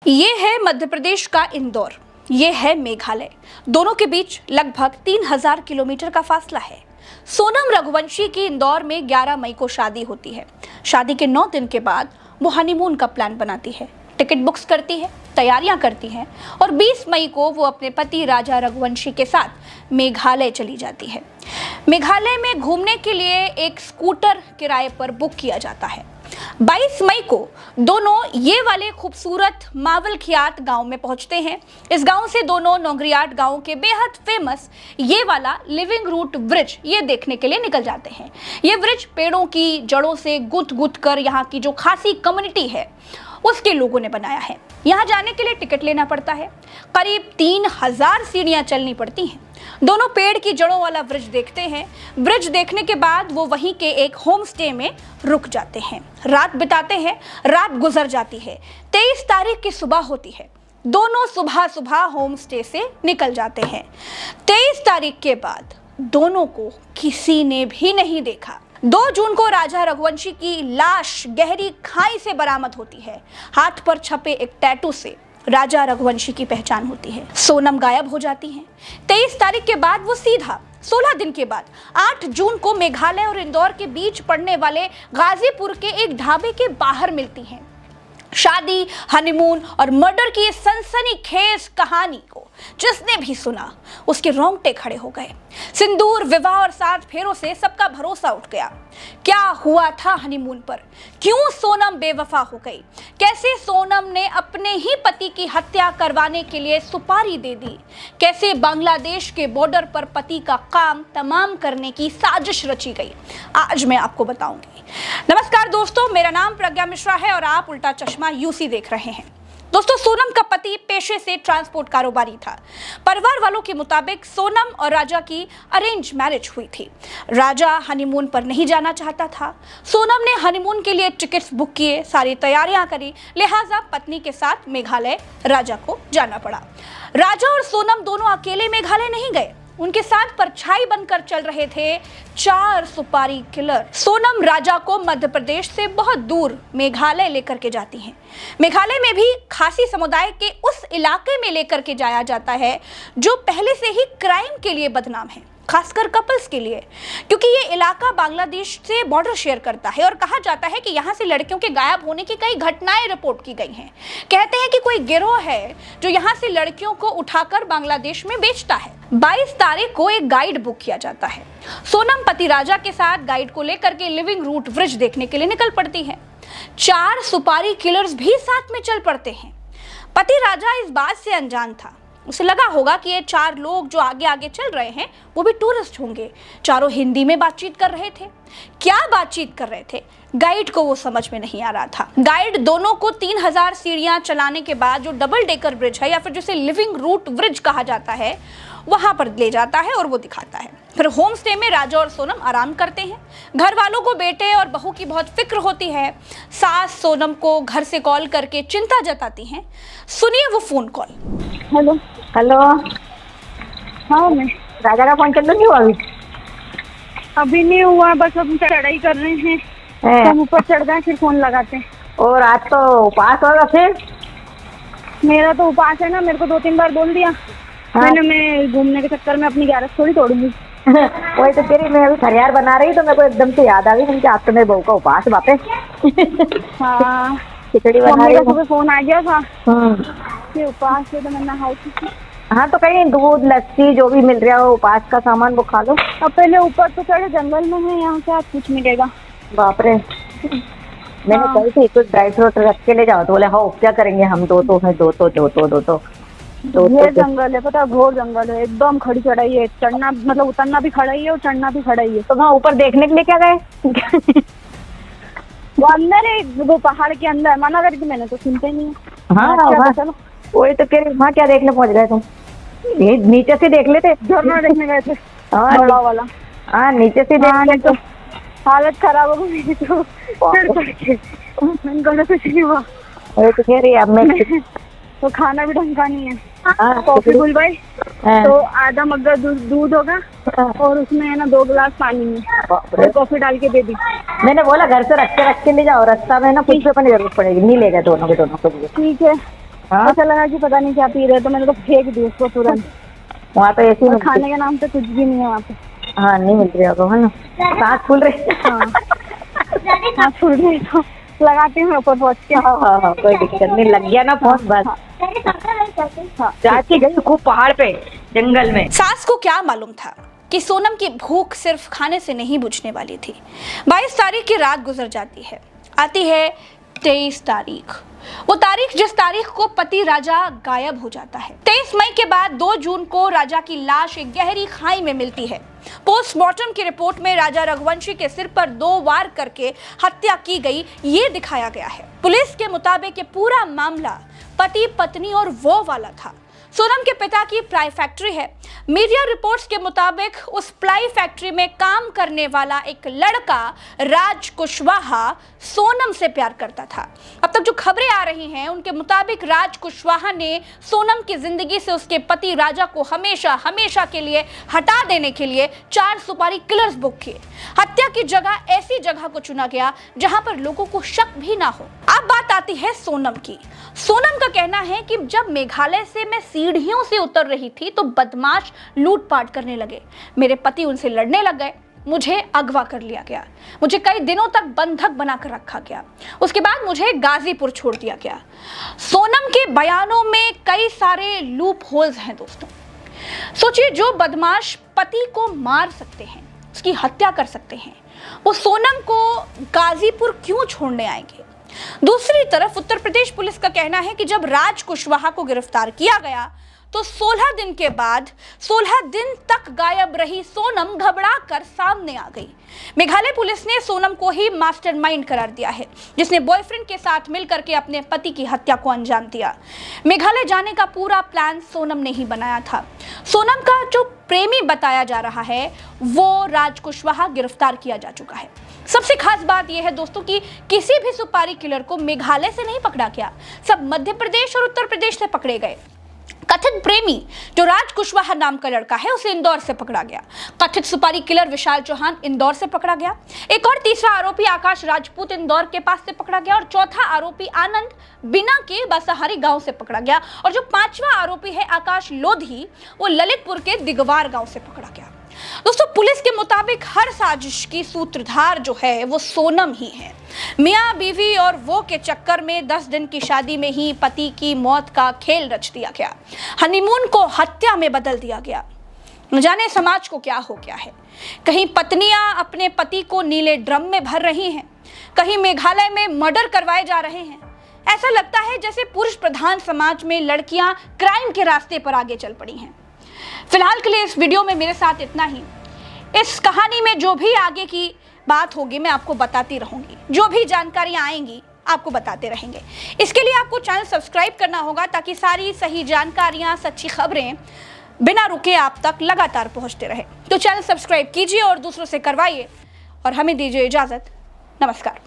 ये है मध्य प्रदेश का इंदौर, ये है मेघालय। दोनों के बीच लगभग 3000 किलोमीटर का फासला है। सोनम रघुवंशी की इंदौर में 11 मई को शादी होती है। शादी के 9 दिन के बाद वो हनीमून का प्लान बनाती है, टिकट बुक्स करती है, तैयारियां करती हैं और 20 मई को वो अपने पति राजा रघुवंशी के साथ मेघालय चली जाती है। मेघालय में घूमने के लिए एक स्कूटर किराए पर बुक किया जाता है। 22 मई को दोनों ये वाले खूबसूरत मावलखियात गांव में पहुंचते हैं। इस गांव से दोनों नौगरियाट गांव के बेहद फेमस ये वाला लिविंग रूट ब्रिज ये देखने के लिए निकल जाते हैं। ये ब्रिज पेड़ों की जड़ों से गुथ कर यहाँ की जो खासी कम्युनिटी है उसके लोगों ने बनाया है। यहाँ जाने के लिए टिकट लेना पड़ता है। करीब 3000 सीढ़ियाँ चलनी पड़ती हैं। दोनों पेड़ की जड़ों वाला ब्रिज देखते हैं। ब्रिज देखने के बाद वो वहीं के एक होम स्टे में रुक जाते हैं, रात बिताते हैं। रात गुजर जाती है। 23 तारीख की सुबह होती है। दोनों सुबह सुबह होम स्टे से निकल जाते हैं। 23 तारीख के बाद दोनों को किसी ने भी नहीं देखा। 2 जून को राजा रघुवंशी की लाश गहरी खाई से बरामद होती है। हाथ पर छपे एक टैटू से राजा रघुवंशी की पहचान होती है। सोनम गायब हो जाती हैं। 23 तारीख के बाद वो सीधा 16 दिन के बाद 8 जून को मेघालय और इंदौर के बीच पड़ने वाले गाजीपुर के एक ढाबे के बाहर मिलती हैं। शादी, हनीमून और मर्डर की इस सनसनीखेज कहानी को जिसने भी सुना उसके रोंगटे खड़े हो गए। सिंदूर, विवाह और 7 फेरों से सबका भरोसा उठ गया। क्या हुआ था हनीमून पर? क्यों सोनम बेवफा हो गई? कैसे सोनम ने अपने ही पति की हत्या करवाने के लिए सुपारी दे दी? कैसे बांग्लादेश के बॉर्डर पर पति का काम तमाम करने की साजिश रची गई? आज मैं आपको बताऊंगी। नमस्कार दोस्तों, मेरा नाम प्रज्ञा मिश्रा है और आप उल्टा चश्मा यूसी देख रहे हैं। दोस्तों, सोनम का पति पेशे से ट्रांसपोर्ट कारोबारी था। परिवार वालों के मुताबिक सोनम और राजा की अरेंज मैरिज हुई थी। राजा हनीमून पर नहीं जाना चाहता था। सोनम ने हनीमून के लिए टिकट्स बुक किए, सारी तैयारियां करी, लिहाजा पत्नी के साथ मेघालय राजा को जाना पड़ा। राजा और सोनम दोनों अकेले मेघालय नहीं गए। उनके साथ परछाई बनकर चल रहे थे 4 सुपारी किलर। सोनम राजा को मध्य प्रदेश से बहुत दूर मेघालय लेकर के जाती हैं। मेघालय में भी खासी समुदाय के उस इलाके में लेकर के जाया जाता है जो पहले से ही क्राइम के लिए बदनाम है, खासकर कपल्स के लिए, क्योंकि ये इलाका बांग्लादेश से बॉर्डर शेयर करता है और कहा जाता है कि यहाँ से लड़कियों के गायब होने की कई घटनाएं रिपोर्ट की गई हैं। कहते हैं कि कोई गिरोह है जो यहाँ से लड़कियों को उठाकर बांग्लादेश में बेचता है। 22 तारीख को एक गाइड बुक किया जाता है। सोनम पति राजा के साथ गाइड को लेकर के लिविंग रूट ब्रिज देखने के लिए निकल पड़ती है। 4 सुपारी किलर्स भी साथ में चल पड़ते हैं। पति राजा इस बात से अनजान था। उसे लगा होगा कि ये 4 लोग जो आगे आगे चल रहे हैं वो भी टूरिस्ट होंगे। चारों हिंदी में बातचीत कर रहे थे। क्या बातचीत कर रहे थे गाइड को वो समझ में नहीं आ रहा था। गाइड दोनों को 3000 सीढ़ियां चलाने के बाद जो डबल डेकर ब्रिज है या फिर जिसे लिविंग रूट ब्रिज कहा जाता है वहां पर ले जाता है और वो दिखाता है। फिर होम स्टे में राजा और सोनम आराम करते हैं। घर वालों को बेटे और बहू की बहुत फिक्र होती है। सास सोनम को घर से कॉल करके चिंता जताती हैं। सुनिए वो फोन कॉल। Hello hello. हाँ, मैं राजा का फोन चल नहीं हुआ अभी नहीं हुआ, बस हम चढ़ाई कर रहे हैं। हम ऊपर चढ़ गए फिर फोन लगाते हैं। और आज तो उपास होगा फिर? मेरा तो उपास है ना, मेरे को 2-3 बार बोल दिया। हाँ। मैं घूमने के चक्कर में अपनी 11 थोड़ी तोड़ूंगी। वही तो तेरी, मैं अभी खरियार बना रही तो मेरे को एकदम से याद आ गई कि आज तो मेरे बहू का उपास बापे। हाँ, खिचड़ी बना रही सुबह फोन आ गया था हूँ। उपास है तो मैं नहाई थी। हाँ तो कहीं दूध लस्सी जो भी मिल रहा हो उपास का सामान वो खा लो। अब पहले ऊपर तो चढ़े, जंगल में है, यहाँ से आज कुछ मिलेगा। बाप रे। मैंने हाँ। कही थी कुछ ड्राई फ्रूट रख के ले जाओ तो बोले हाँ क्या करेंगे हम, दो तो ये जंगल है, पता है, घोर जंगल है, एकदम खड़ी चढ़ाई है। चढ़ना मतलब उतरना भी खड़ा ही है और चढ़ना भी खड़ा ही है। तो वहाँ ऊपर देखने के लिए क्या गए? वो अंदर है, वो पहाड़ के अंदर। मना करी थी मैंने तो सुनते नहीं है। हाँ चलो, वही तो कह रही, वहाँ क्या देखने पहुँच गए तुम? ये नीचे से देख लेते। झरना देखने गए थे हाँ, बड़ा वाला। हाँ नीचे से देख ले तो हालत खराब हो गई तो चढ़ के मैंने कहा कुछ नहीं हुआ। वही तो कह रही अब मैं तो खाना भी ढंग का नहीं है। हाँ, कॉफी बुलवाई हाँ। तो आधा मग्गा दूध होगा और उसमें है ना 2 गिलास पानी में और कॉफी डाल के दे दी। मैंने बोला घर से रख के ले जाओ, रास्ता में ना कुछ भी अपनी जरूरत पड़ेगी, नहीं ले गए दोनों के लिए। ठीक है, हाँ? ऐसा लगा कि पता नहीं क्या पी रहे, तो मैंने तो फेंक दी उसको तुरंत। वहाँ तो ऐसी और खाने के नाम पे कुछ भी नहीं है वहाँ पे। हाँ नहीं मिल रही होगा, है ना? सांस फूल रही। हाँ हाँ, फूल रही तो लगाती हूँ ऊपर पहुँच के। हाँ, कोई दिक्कत नहीं, लग गया ना फोन बस। हाँ, चाची गई खूब पहाड़ पे, जंगल में। सास को क्या मालूम था कि सोनम की भूख सिर्फ खाने से नहीं बुझने वाली थी। 22 तारीख की रात गुजर जाती है, आती है 23 तारीख, वो तारीख जिस तारीख को पति राजा गायब हो जाता है। 23 मई के बाद 2 जून को राजा की लाश एक गहरी खाई में मिलती है। पोस्टमार्टम की रिपोर्ट में राजा रघुवंशी के सिर पर 2 वार करके हत्या की गई, ये दिखाया गया है। पुलिस के मुताबिक ये पूरा मामला पति पत्नी और वो वाला था। सोनम के पिता की प्लाई फैक्ट्री है। मीडिया रिपोर्ट्स के मुताबिक उस प्लाई फैक्ट्री में काम करने वाला एक लड़का राज कुशवाहा सोनम से प्यार करता था। अब तक जो खबरें आ रही हैं उनके मुताबिक राज कुशवाहा ने सोनम की जिंदगी से उसके पति राजा को हमेशा हमेशा के लिए हटा देने के लिए 4 सुपारी किलर्स बुक किए। हत्या की जगह ऐसी जगह को चुना गया जहां पर लोगों को शक भी ना हो। अब बात आती है सोनम की। सोनम का कहना है कि जब मेघालय से मैं सीढ़ियों से उतर रही थी तो बदमाश लूटपाट करने लगे। मेरे पति उनसे लड़ने लग गए, मुझे अगवा कर लिया गया, मुझे कई दिनों तक बंधक बनाकर रखा गया। उसके बाद मुझे गाजीपुर छोड़ दिया गया। सोनम के बयानों में कई सारे लूप होल्स हैं दोस्तों। सोचिए, जो बदमाश पति को मार सकते हैं, उसकी हत्या कर सकते हैं, वो सोनम को गाजीपुर क्यों छोड़ने आएंगे? दूसरी तरफ उत्तर प्रदेश पुलिस का कहना है कि जब राज कुशवाहा को गिरफ्तार किया गया तो 16 दिन के बाद 16 दिन तक गायब रही सोनम घबरा कर सामने आ गई। मेघालय पुलिस ने सोनम को ही मास्टरमाइंड करार दिया है, जिसने बॉयफ्रेंड के साथ मिलकर के अपने पति की हत्या को अंजाम दिया। मेघालय जाने का पूरा प्लान सोनम ने ही बनाया था। सोनम का जो प्रेमी बताया जा रहा है वो राज कुशवाहा गिरफ्तार किया जा चुका है। सबसे खास बात यह है दोस्तों कि किसी भी सुपारी किलर को मेघालय से नहीं पकड़ा गया, सब मध्य प्रदेश और उत्तर प्रदेश से पकड़े गए। कथित प्रेमी जो राज कुशवाहा नाम का लड़का है उसे इंदौर से पकड़ा गया। कथित सुपारी किलर विशाल चौहान इंदौर से पकड़ा गया। एक और तीसरा आरोपी आकाश राजपूत इंदौर के पास से पकड़ा गया और चौथा आरोपी आनंद बिना के बसहारी गांव से पकड़ा गया और जो 5वां आरोपी है आकाश लोधी, वो ललितपुर के दिगवार गांव से पकड़ा गया। दोस्तों, पुलिस के मुताबिक हर साजिश की सूत्रधार जो है वो सोनम ही है। मियां बीवी और वो के चक्कर में 10 दिन की शादी में ही पति की मौत का खेल रच दिया गया। हनीमून को हत्या में बदल दिया गया। न जाने समाज को क्या हो गया है। कहीं पत्नियां अपने पति को नीले ड्रम में भर रही हैं, कहीं मेघालय में मर्डर करवाए जा रहे हैं। ऐसा लगता है जैसे पुरुष प्रधान समाज में लड़कियां क्राइम के रास्ते पर आगे चल पड़ी हैं। फिलहाल के लिए इस वीडियो में मेरे साथ इतना ही। इस कहानी में जो भी आगे की बात होगी मैं आपको बताती रहूंगी, जो भी जानकारियां आएंगी आपको बताते रहेंगे। इसके लिए आपको चैनल सब्सक्राइब करना होगा ताकि सारी सही जानकारियां, सच्ची खबरें बिना रुके आप तक लगातार पहुंचते रहे। तो चैनल सब्सक्राइब कीजिए और दूसरों से करवाइए और हमें दीजिए इजाजत। नमस्कार।